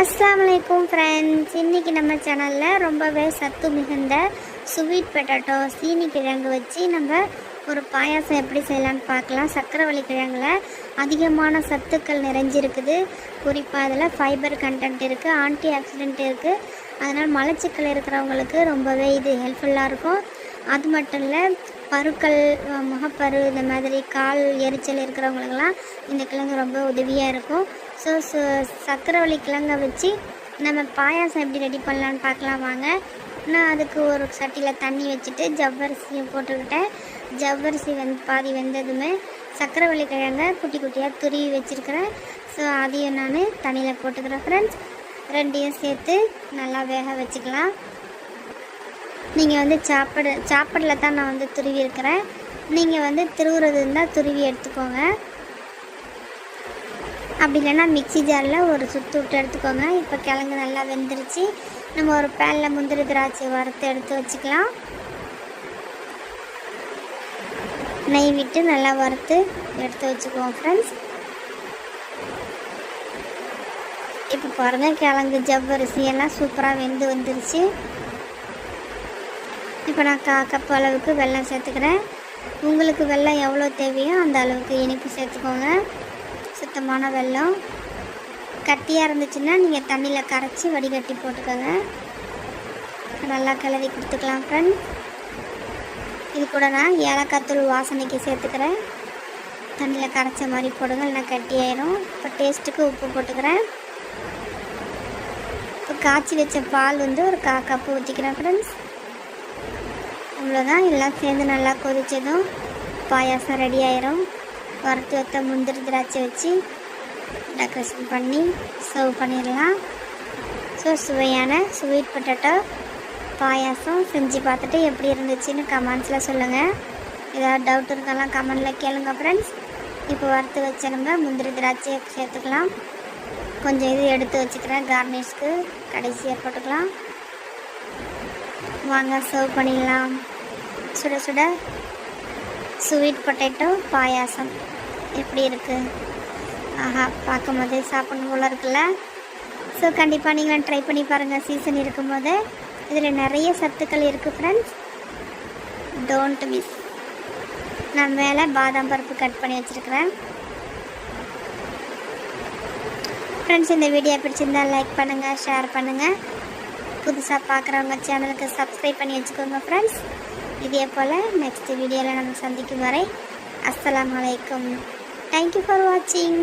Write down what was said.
அஸ்ஸலாமு அலைக்கும் ஃப்ரெண்ட்ஸ். இன்றைக்கி நம்ம சேனலில் ரொம்பவே சத்து மிகுந்த ஸ்வீட் பொட்டேட்டோ சீனி கிழங்கு வச்சு நம்ம ஒரு பாயாசம் எப்படி செய்யலான்னு பார்க்கலாம். சக்கரவள்ளி கிழங்குல அதிகமான சத்துக்கள் நிறைஞ்சிருக்குது. குறிப்பாக அதில் ஃபைபர் கண்டென்ட் இருக்குது, ஆன்டி ஆக்சிடென்ட் இருக்குது. அதனால் மலச்சிக்கல் இருக்கிறவங்களுக்கு ரொம்பவே இது ஹெல்ப்ஃபுல்லாக இருக்கும். அது மட்டும் இல்லை, பருக்கள், முகப்பரு, இந்த மாதிரி கால் எரிச்சல் இருக்கிறவங்களுக்கெல்லாம் இந்த கிழங்கு ரொம்ப உதவியாக இருக்கும். ஸோ சக்கரவள்ளி கிழங்கை வச்சு நம்ம பாயாசம் எப்படி ரெடி பண்ணலான்னு பார்க்கலாம் வாங்க. நான் அதுக்கு ஒரு சட்டியில் தண்ணி வச்சுட்டு ஜவ்வரிசியை போட்டுக்கிட்டேன். ஜவ்வரிசி பாதி வெந்ததுமே சக்கரவள்ளி கிழங்கை குட்டி குட்டியாக துருவி வச்சுருக்கிறேன். ஸோ அதையும் நான் தண்ணியில் போட்டுக்கிறேன் ஃப்ரெண்ட்ஸ். ரெண்டையும் சேர்த்து நல்லா வேக வச்சுக்கலாம். நீங்கள் சாப்பாடில் தான் நான் துருவி இருக்கிறேன். நீங்கள் திருவுறது இருந்தால் துருவி எடுத்துக்கோங்க. அப்படி இல்லைன்னா மிக்சி ஜாரில் ஒரு சுற்று விட்டு எடுத்துக்கோங்க. இப்போ கிழங்கு நல்லா வெந்துருச்சு. நம்ம ஒரு பேனில் முந்திரி திராட்சை வறுத்து எடுத்து வச்சுக்கலாம். நெய் விட்டு நல்லா வறுத்து எடுத்து வச்சுக்குவோம் ஃப்ரெண்ட்ஸ். இப்போ பாருங்கள், கிழங்கு ஜவ்வரிசி எல்லாம் சூப்பராக வெந்து வந்துருச்சு. இப்போ நான் 1/4 கப் அளவுக்கு வெல்லம் சேர்த்துக்கிறேன். உங்களுக்கு வெல்லம் எவ்வளோ தேவையோ அந்த அளவுக்கு இனிப்பு சேர்த்துக்கோங்க. சுத்தமான வெல்லம். கட்டியாக இருந்துச்சுன்னா நீங்கள் தண்ணியில் கரைச்சி வடிகட்டி போட்டுக்கோங்க. நல்லா கிளறி கொடுத்துக்கலாம் ஃப்ரெண்ட். இது கூட நான் ஏலக்காய் தூள் வாசனைக்கு சேர்த்துக்கிறேன். தண்ணியில் கரைச்ச மாதிரி போடுங்க, இல்லைனா கட்டி ஆயிரும். இப்போ டேஸ்ட்டுக்கு உப்பு போட்டுக்கிறேன். இப்போ காய்ச்சி வச்ச பால் ஒரு 1/4 கப்பு ஊற்றிக்கிறேன் ஃப்ரெண்ட்ஸ். அவ்வளோதான். எல்லாம் சேர்ந்து நல்லா கொதிச்சதும் பாயாசம் ரெடி ஆயிரும். வறுத்து வைத்த முந்திரி திராட்சை வச்சு டெக்கரேஷன் பண்ணி சர்வ் பண்ணிடலாம். ஸோ சுவையான ஸ்வீட் பொட்டேட்டோ பாயாசம் செஞ்சு பார்த்துட்டு எப்படி இருந்துச்சுன்னு கமெண்ட்ஸில் சொல்லுங்கள். ஏதாவது டவுட் இருக்கலாம் கமெண்டில் கேளுங்க ஃப்ரெண்ட்ஸ். இப்போ வறுத்து வச்ச நம்ம முந்திரி திராட்சையை சேர்த்துக்கலாம். கொஞ்சம் இது எடுத்து வச்சுக்கிறேன் கார்னிஷ்க்கு, கடைசியாக போட்டுக்கலாம். வாங்க சர்வ் பண்ணிடலாம். சுட சுட ஸ்வீட் பொட்டேட்டோ பாயாசம் எப்படி இருக்குது? ஆஹா, பார்க்கும் போதே சாப்பிடணும் போல இருக்குல்ல. ஸோ கண்டிப்பாக நீங்கள் ட்ரை பண்ணி பாருங்கள். சீசன் இருக்கும்போது இதில் நிறைய சத்துக்கள் இருக்குது ஃப்ரெண்ட்ஸ். Don't miss. நான் மேலே பாதாம் பருப்பு கட் பண்ணி வச்சுருக்கிறேன் ஃப்ரெண்ட்ஸ். இந்த வீடியோ பிடிச்சிருந்தால் லைக் பண்ணுங்கள், ஷேர் பண்ணுங்கள். புதுசாக பார்க்குறவங்க சேனலுக்கு சப்ஸ்கிரைப் பண்ணி வச்சுக்கோங்க ஃப்ரெண்ட்ஸ். இதே போல் நெக்ஸ்ட் வீடியோவில் நம்ம சந்திக்கும் வரை அஸ்ஸலாமு அலைக்கும். தேங்க்யூ ஃபார் வாட்சிங்.